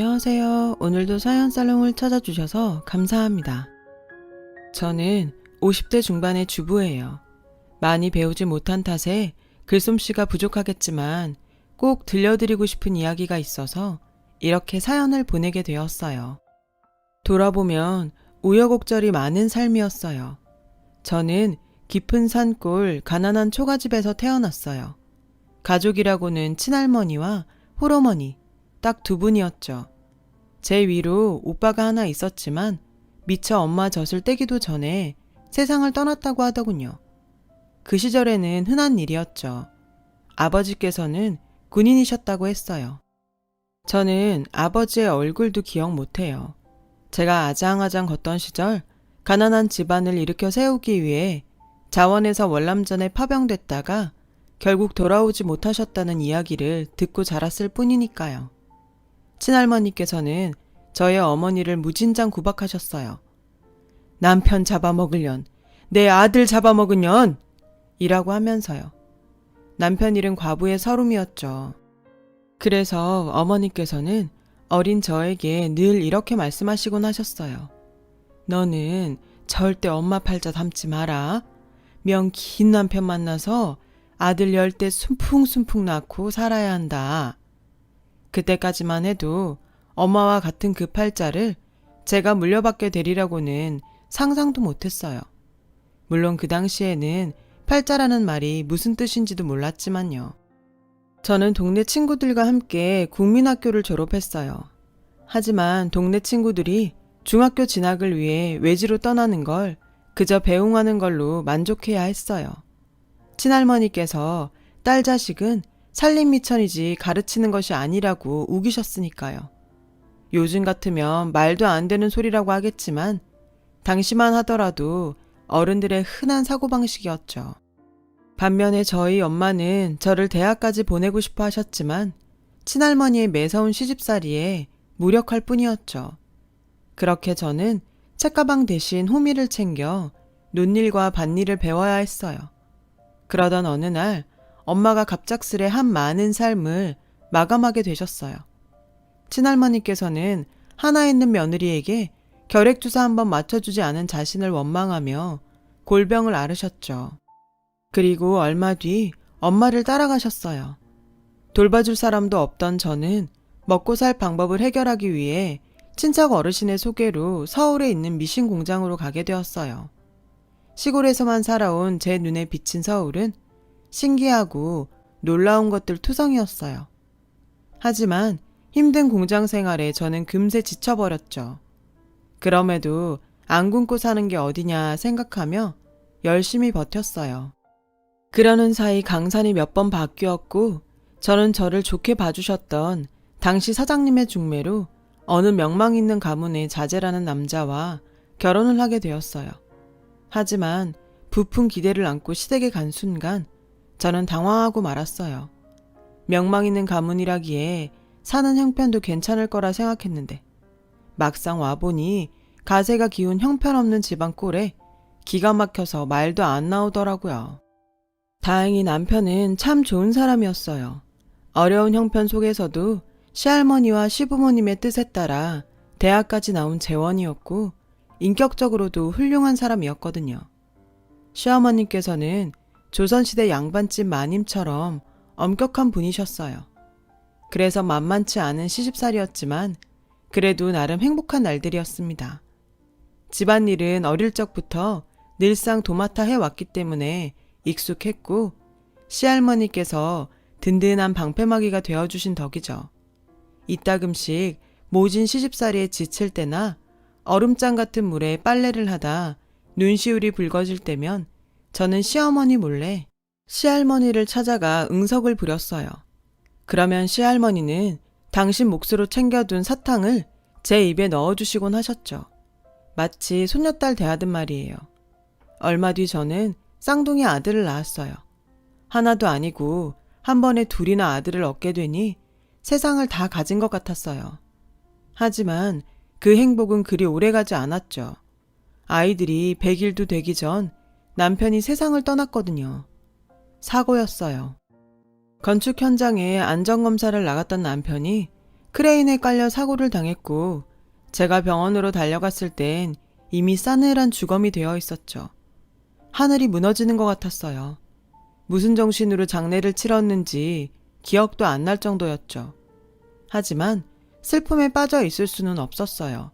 안녕하세요. 오늘도 사연살롱을 찾아주셔서 감사합니다. 저는 50대 중반의 주부예요. 많이 배우지 못한 탓에 글솜씨가 부족하겠지만 꼭 들려드리고 싶은 이야기가 있어서 이렇게 사연을 보내게 되었어요. 돌아보면 우여곡절이 많은 삶이었어요. 저는 깊은 산골 가난한 초가집에서 태어났어요. 가족이라고는 친할머니와 홀어머니 딱 두 분이었죠. 제 위로 오빠가 하나 있었지만 미처 엄마 젖을 떼기도 전에 세상을 떠났다고 하더군요. 그 시절에는 흔한 일이었죠. 아버지께서는 군인이셨다고 했어요. 저는 아버지의 얼굴도 기억 못해요. 제가 아장아장 걷던 시절 가난한 집안을 일으켜 세우기 위해 자원에서 월남전에 파병됐다가 결국 돌아오지 못하셨다는 이야기를 듣고 자랐을 뿐이니까요. 친할머니께서는 저의 어머니를 무진장 구박하셨어요. 남편 잡아먹으련, 내 아들 잡아먹으련! 이라고 하면서요. 남편 일은 과부의 서름이었죠. 그래서 어머니께서는 어린 저에게 늘 이렇게 말씀하시곤 하셨어요. 너는 절대 엄마 팔자 담지 마라. 명 긴 남편 만나서 아들 10대 순풍순풍 낳고 살아야 한다. 그때까지만 해도 엄마와 같은 그 팔자를 제가 물려받게 되리라고는 상상도 못했어요. 물론 그 당시에는 팔자라는 말이 무슨 뜻인지도 몰랐지만요. 저는 동네 친구들과 함께 국민학교를 졸업했어요. 하지만 동네 친구들이 중학교 진학을 위해 외지로 떠나는 걸 그저 배웅하는 걸로 만족해야 했어요. 친할머니께서 딸 자식은 살림미천이지 가르치는 것이 아니라고 우기셨으니까요. 요즘 같으면 말도 안 되는 소리라고 하겠지만 당시만 하더라도 어른들의 흔한 사고방식이었죠. 반면에 저희 엄마는 저를 대학까지 보내고 싶어 하셨지만 친할머니의 매서운 시집살이에 무력할 뿐이었죠. 그렇게 저는 책가방 대신 호미를 챙겨 논일과 밭일을 배워야 했어요. 그러던 어느 날 엄마가 갑작스레 한 많은 삶을 마감하게 되셨어요. 친할머니께서는 하나 있는 며느리에게 결핵주사 한번 맞춰주지 않은 자신을 원망하며 골병을 앓으셨죠. 그리고 얼마 뒤 엄마를 따라가셨어요. 돌봐줄 사람도 없던 저는 먹고 살 방법을 해결하기 위해 친척 어르신의 소개로 서울에 있는 미신 공장으로 가게 되었어요. 시골에서만 살아온 제 눈에 비친 서울은 신기하고 놀라운 것들 투성이었어요. 하지만 힘든 공장 생활에 저는 금세 지쳐버렸죠. 그럼에도 안 굶고 사는 게 어디냐 생각하며 열심히 버텼어요. 그러는 사이 강산이 몇 번 바뀌었고 저는 저를 좋게 봐주셨던 당시 사장님의 중매로 어느 명망 있는 가문의 자제라는 남자와 결혼을 하게 되었어요. 하지만 부푼 기대를 안고 시댁에 간 순간 저는 당황하고 말았어요. 명망 있는 가문이라기에 사는 형편도 괜찮을 거라 생각했는데 막상 와보니 가세가 기운 형편없는 집안 꼴에 기가 막혀서 말도 안 나오더라고요. 다행히 남편은 참 좋은 사람이었어요. 어려운 형편 속에서도 시할머니와 시부모님의 뜻에 따라 대학까지 나온 재원이었고 인격적으로도 훌륭한 사람이었거든요. 시어머님께서는 조선시대 양반집 마님처럼 엄격한 분이셨어요. 그래서 만만치 않은 시집살이였지만 그래도 나름 행복한 날들이었습니다. 집안일은 어릴 적부터 늘상 도맡아 해왔기 때문에 익숙했고 시할머니께서 든든한 방패막이가 되어주신 덕이죠. 이따금씩 모진 시집살이에 지칠 때나 얼음장 같은 물에 빨래를 하다 눈시울이 붉어질 때면 저는 시어머니 몰래 시할머니를 찾아가 응석을 부렸어요. 그러면 시할머니는 당신 몫으로 챙겨둔 사탕을 제 입에 넣어주시곤 하셨죠. 마치 손녀딸 대하듯 말이에요. 얼마 뒤 저는 쌍둥이 아들을 낳았어요. 하나도 아니고 한 번에 둘이나 아들을 얻게 되니 세상을 다 가진 것 같았어요. 하지만 그 행복은 그리 오래가지 않았죠. 아이들이 100일도 되기 전 남편이 세상을 떠났거든요. 사고였어요. 건축 현장에 안전검사를 나갔던 남편이 크레인에 깔려 사고를 당했고 제가 병원으로 달려갔을 땐 이미 싸늘한 주검이 되어 있었죠. 하늘이 무너지는 것 같았어요. 무슨 정신으로 장례를 치렀는지 기억도 안 날 정도였죠. 하지만 슬픔에 빠져 있을 수는 없었어요.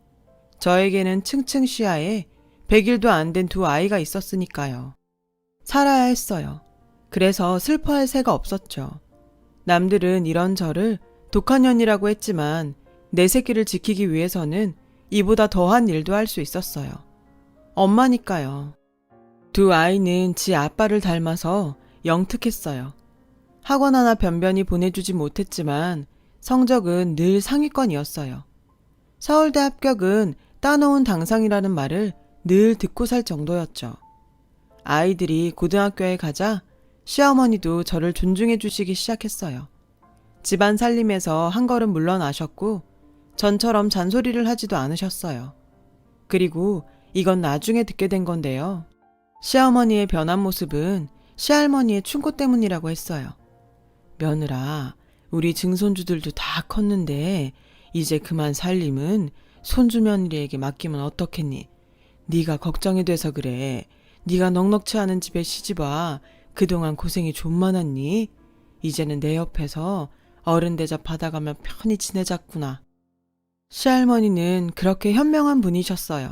저에게는 층층 시야에 100일도 안 된 두 아이가 있었으니까요. 살아야 했어요. 그래서 슬퍼할 새가 없었죠. 남들은 이런 저를 독한 년이라고 했지만 내 새끼를 지키기 위해서는 이보다 더한 일도 할 수 있었어요. 엄마니까요. 두 아이는 지 아빠를 닮아서 영특했어요. 학원 하나 변변히 보내주지 못했지만 성적은 늘 상위권이었어요. 서울대 합격은 따놓은 당상이라는 말을 늘 듣고 살 정도였죠. 아이들이 고등학교에 가자 시어머니도 저를 존중해 주시기 시작했어요. 집안 살림에서 한 걸음 물러나셨고 전처럼 잔소리를 하지도 않으셨어요. 그리고 이건 나중에 듣게 된 건데요. 시어머니의 변한 모습은 시할머니의 충고 때문이라고 했어요. 며느라, 우리 증손주들도 다 컸는데 이제 그만 살림은 손주 며느리에게 맡기면 어떻겠니? 네가 걱정이 돼서 그래. 네가 넉넉치 않은 집에 시집와 그동안 고생이 좀 많았니? 이제는 내 옆에서 어른 대접 받아가며 편히 지내자꾸나. 시할머니는 그렇게 현명한 분이셨어요.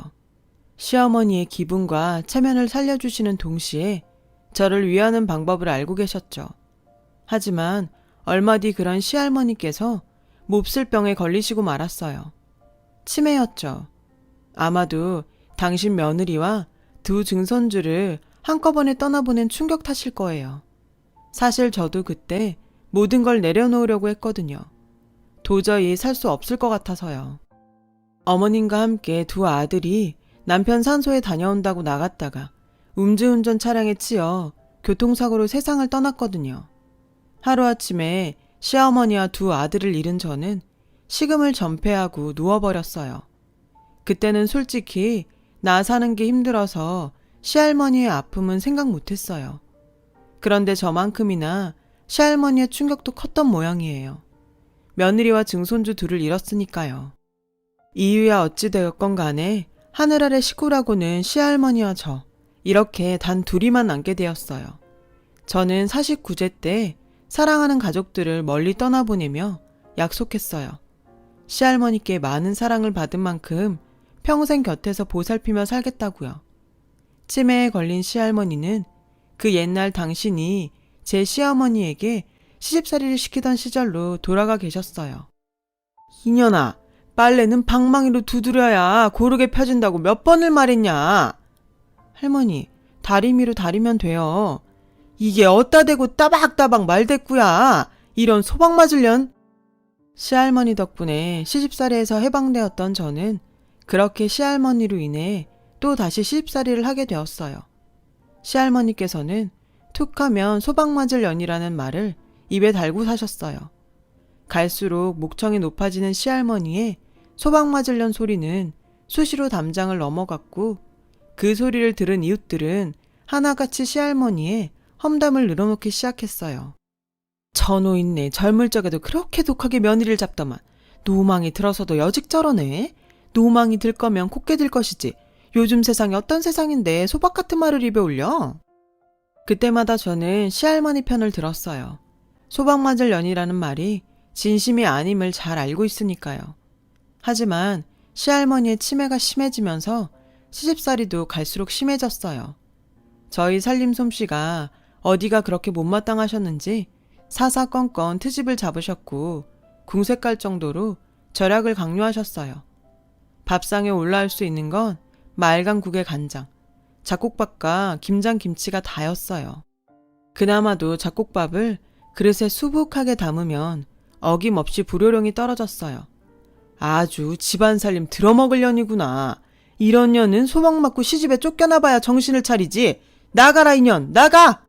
시어머니의 기분과 체면을 살려주시는 동시에 저를 위하는 방법을 알고 계셨죠. 하지만 얼마 뒤 그런 시할머니께서 몹쓸 병에 걸리시고 말았어요. 치매였죠. 아마도 당신 며느리와 두 증손주를 한꺼번에 떠나보낸 충격 탓일 거예요. 사실 저도 그때 모든 걸 내려놓으려고 했거든요. 도저히 살 수 없을 것 같아서요. 어머님과 함께 두 아들이 남편 산소에 다녀온다고 나갔다가 음주운전 차량에 치여 교통사고로 세상을 떠났거든요. 하루아침에 시어머니와 두 아들을 잃은 저는 식음을 전폐하고 누워버렸어요. 그때는 솔직히 나 사는 게 힘들어서 시할머니의 아픔은 생각 못했어요. 그런데 저만큼이나 시할머니의 충격도 컸던 모양이에요. 며느리와 증손주 둘을 잃었으니까요. 이유야 어찌 되었건 간에 하늘 아래 식구라고는 시할머니와 저 이렇게 단 둘이만 남게 되었어요. 저는 49제 때 사랑하는 가족들을 멀리 떠나보내며 약속했어요. 시할머니께 많은 사랑을 받은 만큼 평생 곁에서 보살피며 살겠다고요. 치매에 걸린 시할머니는 그 옛날 당신이 제 시어머니에게 시집살이를 시키던 시절로 돌아가 계셨어요. 이년아, 빨래는 방망이로 두드려야 고르게 펴진다고 몇 번을 말했냐? 할머니, 다리미로 다리면 돼요. 이게 어따 대고 따박따박 말대꾸야. 이런 소박 맞을련. 시할머니 덕분에 시집살이에서 해방되었던 저는 그렇게 시할머니로 인해 또 다시 시집살이를 하게 되었어요. 시할머니께서는 툭하면 소박 맞을 년이라는 말을 입에 달고 사셨어요. 갈수록 목청이 높아지는 시할머니의 소박 맞을 년 소리는 수시로 담장을 넘어갔고 그 소리를 들은 이웃들은 하나같이 시할머니의 험담을 늘어놓기 시작했어요. 저 노인네 젊을 적에도 그렇게 독하게 며느리를 잡더만 노망이 들어서도 여직 저러네. 노망이 들 거면 곱게 들 것이지. 요즘 세상이 어떤 세상인데 소박 같은 말을 입에 올려? 그때마다 저는 시할머니 편을 들었어요. 소박 맞을 년이라는 말이 진심이 아님을 잘 알고 있으니까요. 하지만 시할머니의 치매가 심해지면서 시집살이도 갈수록 심해졌어요. 저희 살림 솜씨가 어디가 그렇게 못마땅하셨는지 사사건건 트집을 잡으셨고 궁색 갈 정도로 절약을 강요하셨어요. 밥상에 올라올 수 있는 건 맑은 국에 간장, 잡곡밥과 김장김치가 다였어요. 그나마도 잡곡밥을 그릇에 수북하게 담으면 어김없이 불효령이 떨어졌어요. 아주 집안 살림 들어먹을 년이구나. 이런 년은 소박 맞고 시집에 쫓겨나봐야 정신을 차리지. 나가라 이년, 나가!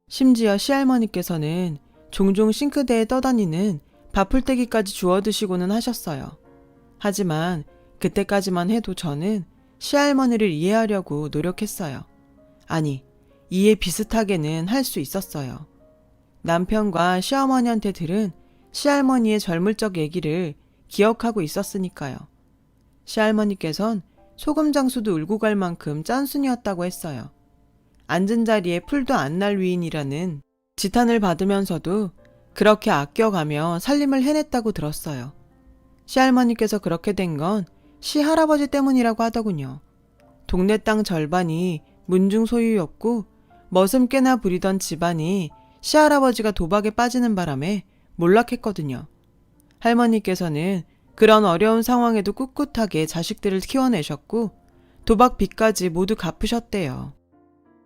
심지어 시할머니께서는 종종 싱크대에 떠다니는 밥풀떼기까지 주워 드시고는 하셨어요. 하지만 그때까지만 해도 저는 시할머니를 이해하려고 노력했어요. 아니, 이해 비슷하게는 할 수 있었어요. 남편과 시어머니한테 들은 시할머니의 젊을 적 얘기를 기억하고 있었으니까요. 시할머니께선 소금 장수도 울고 갈 만큼 짠순이었다고 했어요. 앉은 자리에 풀도 안 날 위인이라는 지탄을 받으면서도 그렇게 아껴가며 살림을 해냈다고 들었어요. 시할머니께서 그렇게 된 건 시할아버지 때문이라고 하더군요. 동네 땅 절반이 문중 소유였고 머슴깨나 부리던 집안이 시할아버지가 도박에 빠지는 바람에 몰락했거든요. 할머니께서는 그런 어려운 상황에도 꿋꿋하게 자식들을 키워내셨고 도박 빚까지 모두 갚으셨대요.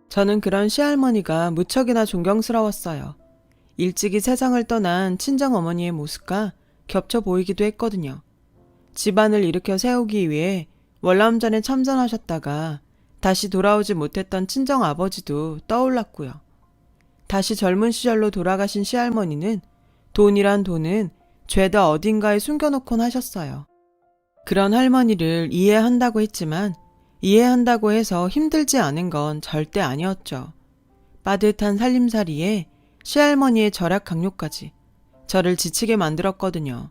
저는 그런 시할머니가 무척이나 존경스러웠어요. 일찍이 세상을 떠난 친정어머니의 모습과 겹쳐 보이기도 했거든요. 집안을 일으켜 세우기 위해 월남전에 참전하셨다가 다시 돌아오지 못했던 친정아버지도 떠올랐고요. 다시 젊은 시절로 돌아가신 시할머니는 돈이란 돈은 죄다 어딘가에 숨겨놓곤 하셨어요. 그런 할머니를 이해한다고 했지만 이해한다고 해서 힘들지 않은 건 절대 아니었죠. 빠듯한 살림살이에 시할머니의 절약 강요까지 저를 지치게 만들었거든요.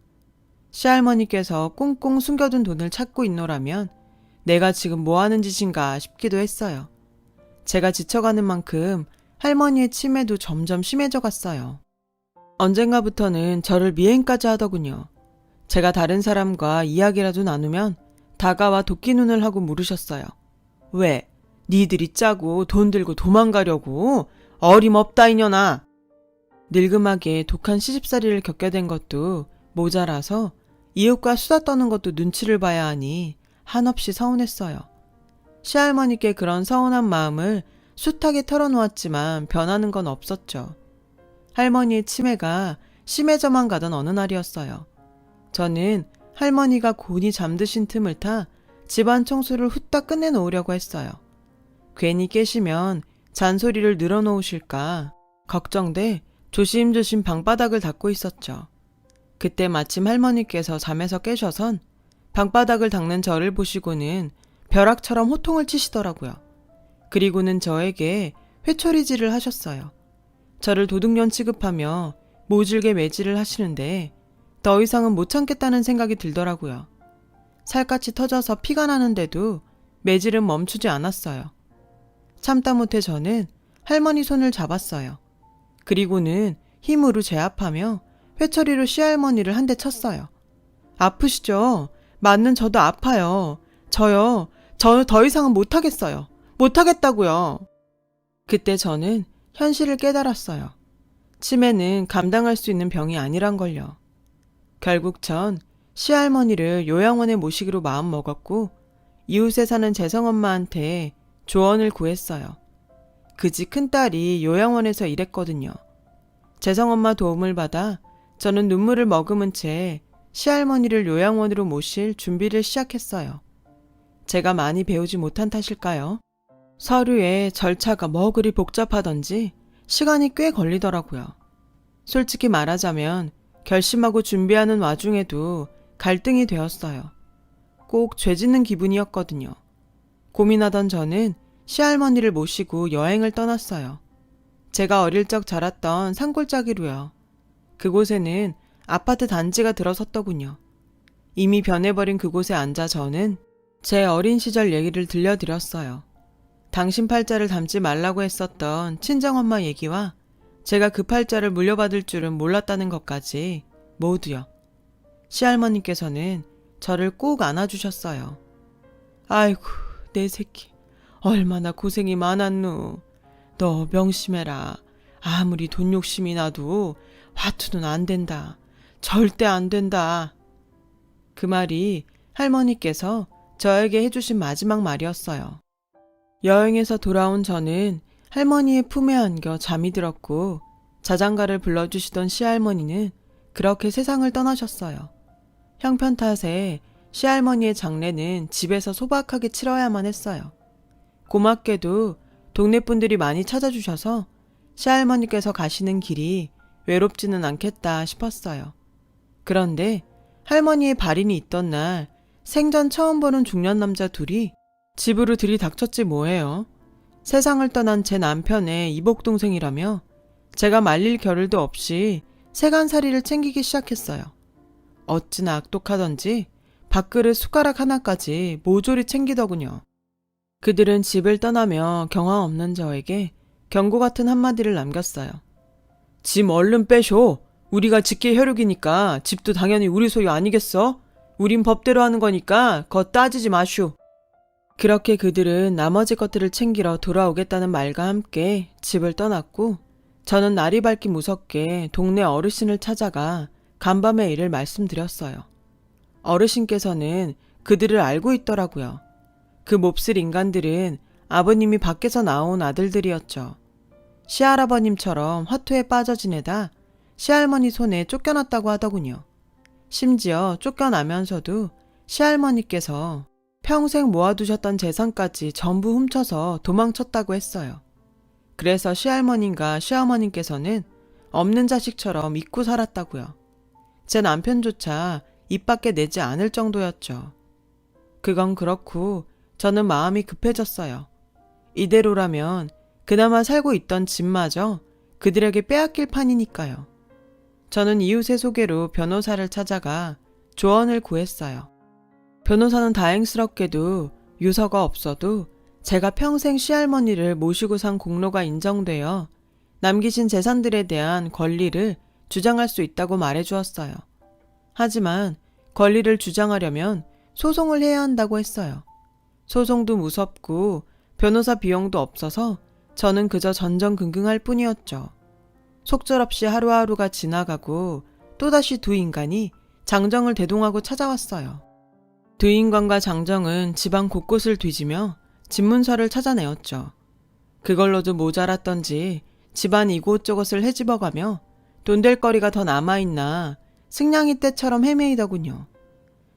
시할머니께서 꽁꽁 숨겨둔 돈을 찾고 있노라면 내가 지금 뭐하는 짓인가 싶기도 했어요. 제가 지쳐가는 만큼 할머니의 치매도 점점 심해져 갔어요. 언젠가부터는 저를 미행까지 하더군요. 제가 다른 사람과 이야기라도 나누면 다가와 도끼 눈을 하고 물으셨어요. 왜? 니들이 짜고 돈 들고 도망가려고? 어림없다 이년아. 늙음하게 독한 시집살이를 겪게 된 것도 모자라서 이웃과 수다 떠는 것도 눈치를 봐야 하니 한없이 서운했어요. 시할머니께 그런 서운한 마음을 숱하게 털어놓았지만 변하는 건 없었죠. 할머니의 치매가 심해져만 가던 어느 날이었어요. 저는 할머니가 곤히 잠드신 틈을 타 집안 청소를 후딱 끝내놓으려고 했어요. 괜히 깨시면 잔소리를 늘어놓으실까 걱정돼 조심조심 방바닥을 닦고 있었죠. 그때 마침 할머니께서 잠에서 깨셔선 방바닥을 닦는 저를 보시고는 벼락처럼 호통을 치시더라고요. 그리고는 저에게 회초리질을 하셨어요. 저를 도둑년 취급하며 모질게 매질을 하시는데 더 이상은 못 참겠다는 생각이 들더라고요. 살갗이 터져서 피가 나는데도 매질은 멈추지 않았어요. 참다 못해 저는 할머니 손을 잡았어요. 그리고는 힘으로 제압하며 회초리로 시할머니를 한 대 쳤어요. 아프시죠? 맞는 저도 아파요. 저 더 이상은 못하겠어요. 못하겠다고요. 그때 저는 현실을 깨달았어요. 치매는 감당할 수 있는 병이 아니란 걸요. 결국 전 시할머니를 요양원에 모시기로 마음먹었고 이웃에 사는 재성엄마한테 조언을 구했어요. 그지 큰딸이 요양원에서 일했거든요. 재성엄마 도움을 받아 저는 눈물을 머금은 채 시할머니를 요양원으로 모실 준비를 시작했어요. 제가 많이 배우지 못한 탓일까요? 서류에 절차가 뭐 그리 복잡하던지 시간이 꽤 걸리더라고요. 솔직히 말하자면 결심하고 준비하는 와중에도 갈등이 되었어요. 꼭 죄짓는 기분이었거든요. 고민하던 저는 시할머니를 모시고 여행을 떠났어요. 제가 어릴 적 자랐던 산골짜기로요. 그곳에는 아파트 단지가 들어섰더군요. 이미 변해버린 그곳에 앉아 저는 제 어린 시절 얘기를 들려드렸어요. 당신 팔자를 닮지 말라고 했었던 친정엄마 얘기와 제가 그 팔자를 물려받을 줄은 몰랐다는 것까지 모두요. 시할머니께서는 저를 꼭 안아주셨어요. 아이고 내 새끼 얼마나 고생이 많았누. 너 명심해라. 아무리 돈 욕심이 나도 화투는 안 된다. 절대 안 된다. 그 말이 할머니께서 저에게 해주신 마지막 말이었어요. 여행에서 돌아온 저는 할머니의 품에 안겨 잠이 들었고 자장가를 불러주시던 시할머니는 그렇게 세상을 떠나셨어요. 형편 탓에 시할머니의 장례는 집에서 소박하게 치러야만 했어요. 고맙게도 동네 분들이 많이 찾아주셔서 시할머니께서 가시는 길이 외롭지는 않겠다 싶었어요. 그런데 할머니의 발인이 있던 날 생전 처음 보는 중년 남자 둘이 집으로 들이닥쳤지 뭐예요. 세상을 떠난 제 남편의 이복동생이라며 제가 말릴 겨를도 없이 세간살이를 챙기기 시작했어요. 어찌나 악독하던지 밥그릇 숟가락 하나까지 모조리 챙기더군요. 그들은 집을 떠나며 경황 없는 저에게 경고 같은 한마디를 남겼어요. 짐 얼른 빼쇼. 우리가 직계 혈육이니까 집도 당연히 우리 소유 아니겠어? 우린 법대로 하는 거니까 거 따지지 마쇼. 그렇게 그들은 나머지 것들을 챙기러 돌아오겠다는 말과 함께 집을 떠났고, 저는 날이 밝기 무섭게 동네 어르신을 찾아가 간밤의 일을 말씀드렸어요. 어르신께서는 그들을 알고 있더라고요. 그 몹쓸 인간들은 아버님이 밖에서 나온 아들들이었죠. 시할아버님처럼 화투에 빠져 지내다 시할머니 손에 쫓겨났다고 하더군요. 심지어 쫓겨나면서도 시할머니께서 평생 모아두셨던 재산까지 전부 훔쳐서 도망쳤다고 했어요. 그래서 시할머님과 시어머님께서는 없는 자식처럼 잊고 살았다고요. 제 남편조차 입 밖에 내지 않을 정도였죠. 그건 그렇고 저는 마음이 급해졌어요. 이대로라면 그나마 살고 있던 집마저 그들에게 빼앗길 판이니까요. 저는 이웃의 소개로 변호사를 찾아가 조언을 구했어요. 변호사는 다행스럽게도 유서가 없어도 제가 평생 시할머니를 모시고 산 공로가 인정되어 남기신 재산들에 대한 권리를 주장할 수 있다고 말해주었어요. 하지만 권리를 주장하려면 소송을 해야 한다고 했어요. 소송도 무섭고 변호사 비용도 없어서 저는 그저 전전긍긍할 뿐이었죠. 속절없이 하루하루가 지나가고 또다시 두 인간이 장정을 대동하고 찾아왔어요. 두 인간과 장정은 집안 곳곳을 뒤지며 집문서를 찾아내었죠. 그걸로도 모자랐던지 집안 이곳저곳을 헤집어가며 돈 될 거리가 더 남아있나 승냥이 떼처럼 헤매이더군요.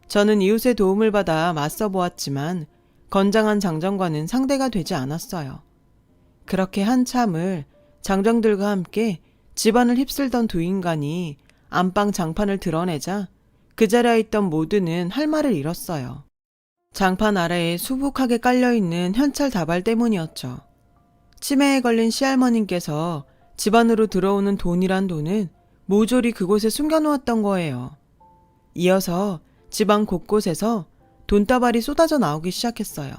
저는 이웃의 도움을 받아 맞서 보았지만 건장한 장정과는 상대가 되지 않았어요. 그렇게 한참을 장정들과 함께 집안을 휩쓸던 두 인간이 안방 장판을 드러내자 그 자리에 있던 모두는 할 말을 잃었어요. 장판 아래에 수북하게 깔려있는 현찰 다발 때문이었죠. 치매에 걸린 시할머님께서 집안으로 들어오는 돈이란 돈은 모조리 그곳에 숨겨놓았던 거예요. 이어서 집안 곳곳에서 돈다발이 쏟아져 나오기 시작했어요.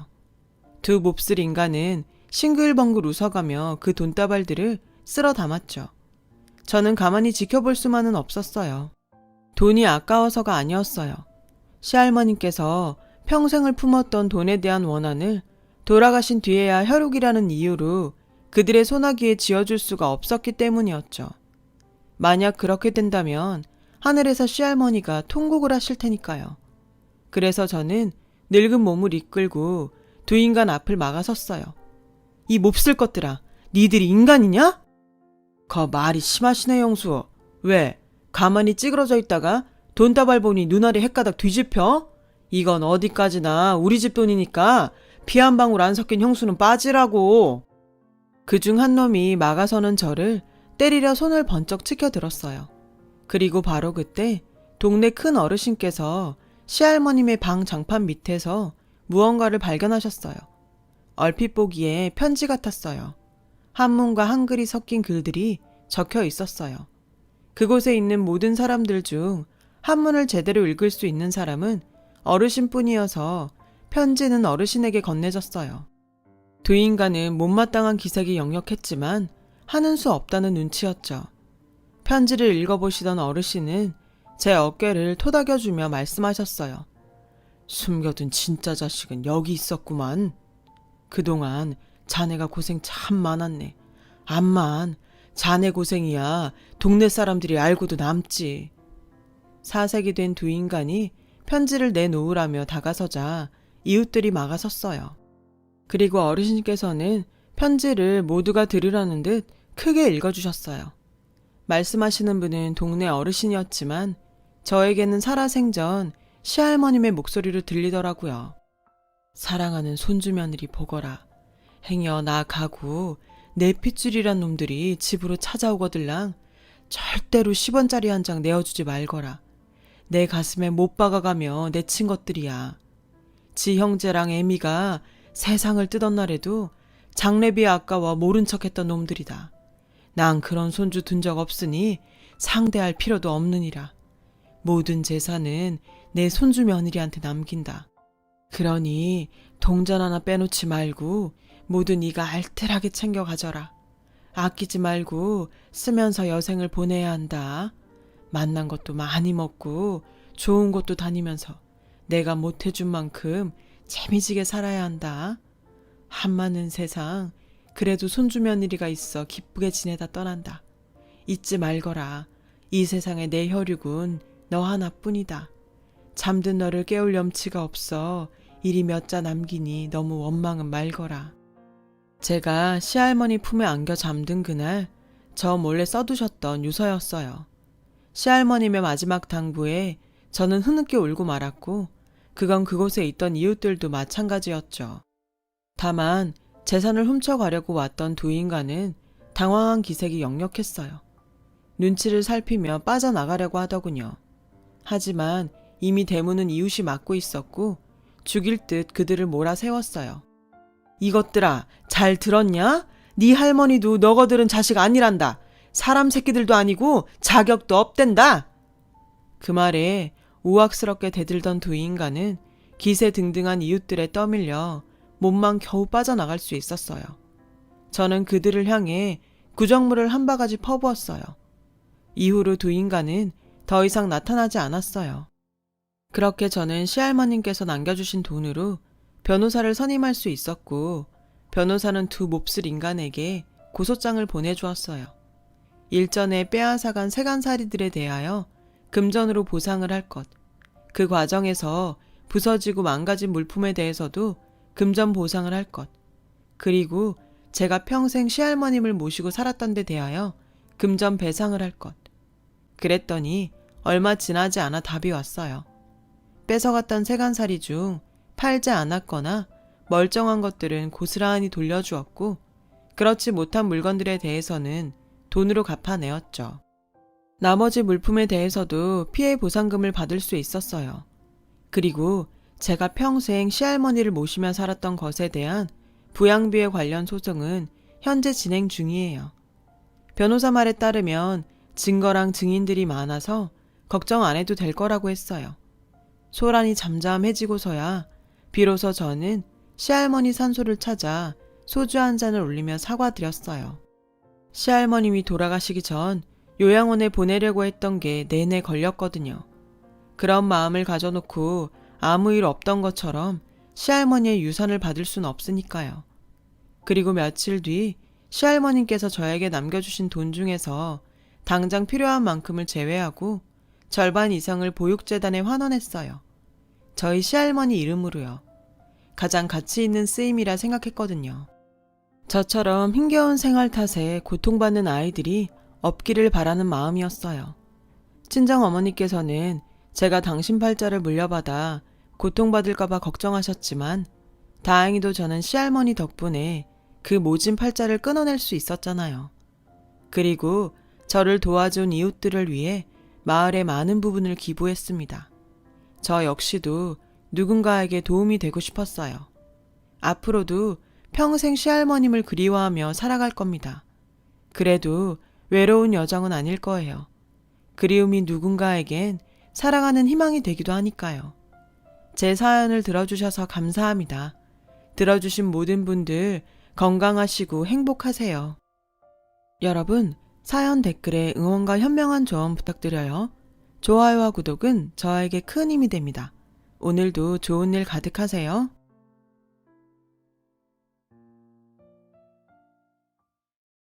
두 몹쓸 인간은 싱글벙글 웃어가며 그 돈다발들을 쓸어 담았죠. 저는 가만히 지켜볼 수만은 없었어요. 돈이 아까워서가 아니었어요. 시할머님께서 평생을 품었던 돈에 대한 원한을 돌아가신 뒤에야 혈육이라는 이유로 그들의 소나기에 지어줄 수가 없었기 때문이었죠. 만약 그렇게 된다면 하늘에서 시할머니가 통곡을 하실 테니까요. 그래서 저는 늙은 몸을 이끌고 두 인간 앞을 막아섰어요. 이 몹쓸 것들아, 니들이 인간이냐? 거 말이 심하시네, 영수. 왜? 가만히 찌그러져 있다가 돈다발 보니 눈알이 헷가닥 뒤집혀? 이건 어디까지나 우리 집 돈이니까 피 한 방울 안 섞인 형수는 빠지라고. 그중 한 놈이 막아서는 저를 때리려 손을 번쩍 치켜들었어요. 그리고 바로 그때 동네 큰 어르신께서 시할머님의 방 장판 밑에서 무언가를 발견하셨어요. 얼핏 보기에 편지 같았어요. 한문과 한글이 섞인 글들이 적혀 있었어요. 그곳에 있는 모든 사람들 중 한문을 제대로 읽을 수 있는 사람은 어르신뿐이어서 편지는 어르신에게 건네졌어요. 두 인간은 못마땅한 기색이 역력했지만 하는 수 없다는 눈치였죠. 편지를 읽어보시던 어르신은 제 어깨를 토닥여주며 말씀하셨어요. 숨겨둔 진짜 자식은 여기 있었구만. 그동안 자네가 고생 참 많았네. 암만 자네 고생이야 동네 사람들이 알고도 남지. 사색이 된 두 인간이 편지를 내놓으라며 다가서자 이웃들이 막아섰어요. 그리고 어르신께서는 편지를 모두가 들으라는 듯 크게 읽어주셨어요. 말씀하시는 분은 동네 어르신이었지만 저에게는 살아생전 시할머님의 목소리로 들리더라고요. 사랑하는 손주며느리 보거라. 행여 나 가구 내 핏줄이란 놈들이 집으로 찾아오거들랑 절대로 10원짜리 한 장 내어주지 말거라. 내 가슴에 못 박아가며 내친 것들이야. 지 형제랑 애미가 세상을 뜨던 날에도 장례비 아까워 모른 척했던 놈들이다. 난 그런 손주 둔 적 없으니 상대할 필요도 없느니라. 모든 재산은 내 손주 며느리한테 남긴다. 그러니 동전 하나 빼놓지 말고 모두 네가 알뜰하게 챙겨 가져라. 아끼지 말고 쓰면서 여생을 보내야 한다. 만난 것도 많이 먹고 좋은 곳도 다니면서 내가 못해준 만큼 재미지게 살아야 한다. 한많은 세상 그래도 손주 며느리가 있어 기쁘게 지내다 떠난다. 잊지 말거라. 이 세상에 내 혈육은 너 하나뿐이다. 잠든 너를 깨울 염치가 없어 일이 몇 자 남기니 너무 원망은 말거라. 제가 시할머니 품에 안겨 잠든 그날 저 몰래 써두셨던 유서였어요. 시할머님의 마지막 당부에 저는 흐느껴 울고 말았고 그건 그곳에 있던 이웃들도 마찬가지였죠. 다만 재산을 훔쳐가려고 왔던 두 인간은 당황한 기색이 역력했어요. 눈치를 살피며 빠져나가려고 하더군요. 하지만 이미 대문은 이웃이 막고 있었고 죽일 듯 그들을 몰아세웠어요. 이것들아, 잘 들었냐? 네 할머니도 너거들은 자식 아니란다. 사람 새끼들도 아니고 자격도 없댄다. 그 말에 우악스럽게 대들던 두 인간은 기세 등등한 이웃들에 떠밀려 몸만 겨우 빠져나갈 수 있었어요. 저는 그들을 향해 구정물을 한 바가지 퍼부었어요. 이후로 두 인간은 더 이상 나타나지 않았어요. 그렇게 저는 시할머님께서 남겨주신 돈으로 변호사를 선임할 수 있었고 변호사는 두 몹쓸 인간에게 고소장을 보내주었어요. 일전에 빼앗아간 세간살이들에 대하여 금전으로 보상을 할 것, 그 과정에서 부서지고 망가진 물품에 대해서도 금전 보상을 할 것, 그리고 제가 평생 시할머님을 모시고 살았던 데 대하여 금전 배상을 할 것. 그랬더니 얼마 지나지 않아 답이 왔어요. 뺏어갔던 세간살이 중 팔지 않았거나 멀쩡한 것들은 고스란히 돌려주었고 그렇지 못한 물건들에 대해서는 돈으로 갚아내었죠. 나머지 물품에 대해서도 피해 보상금을 받을 수 있었어요. 그리고 제가 평생 시할머니를 모시며 살았던 것에 대한 부양비에 관련 소송은 현재 진행 중이에요. 변호사 말에 따르면 증거랑 증인들이 많아서 걱정 안 해도 될 거라고 했어요. 소란이 잠잠해지고서야 비로소 저는 시할머니 산소를 찾아 소주 한 잔을 올리며 사과드렸어요. 시할머님이 돌아가시기 전 요양원에 보내려고 했던 게 내내 걸렸거든요. 그런 마음을 가져놓고 아무 일 없던 것처럼 시할머니의 유산을 받을 순 없으니까요. 그리고 며칠 뒤 시할머님께서 저에게 남겨주신 돈 중에서 당장 필요한 만큼을 제외하고 절반 이상을 보육재단에 환원했어요. 저희 시할머니 이름으로요. 가장 가치 있는 쓰임이라 생각했거든요. 저처럼 힘겨운 생활 탓에 고통받는 아이들이 없기를 바라는 마음이었어요. 친정어머니께서는 제가 당신 팔자를 물려받아 고통받을까봐 걱정하셨지만 다행히도 저는 시할머니 덕분에 그 모진 팔자를 끊어낼 수 있었잖아요. 그리고 저를 도와준 이웃들을 위해 마을의 많은 부분을 기부했습니다. 저 역시도 누군가에게 도움이 되고 싶었어요. 앞으로도 평생 시할머님을 그리워하며 살아갈 겁니다. 그래도 외로운 여정은 아닐 거예요. 그리움이 누군가에겐 살아가는 희망이 되기도 하니까요. 제 사연을 들어주셔서 감사합니다. 들어주신 모든 분들 건강하시고 행복하세요. 여러분, 사연 댓글에 응원과 현명한 조언 부탁드려요. 좋아요와 구독은 저에게 큰 힘이 됩니다. 오늘도 좋은 일 가득하세요.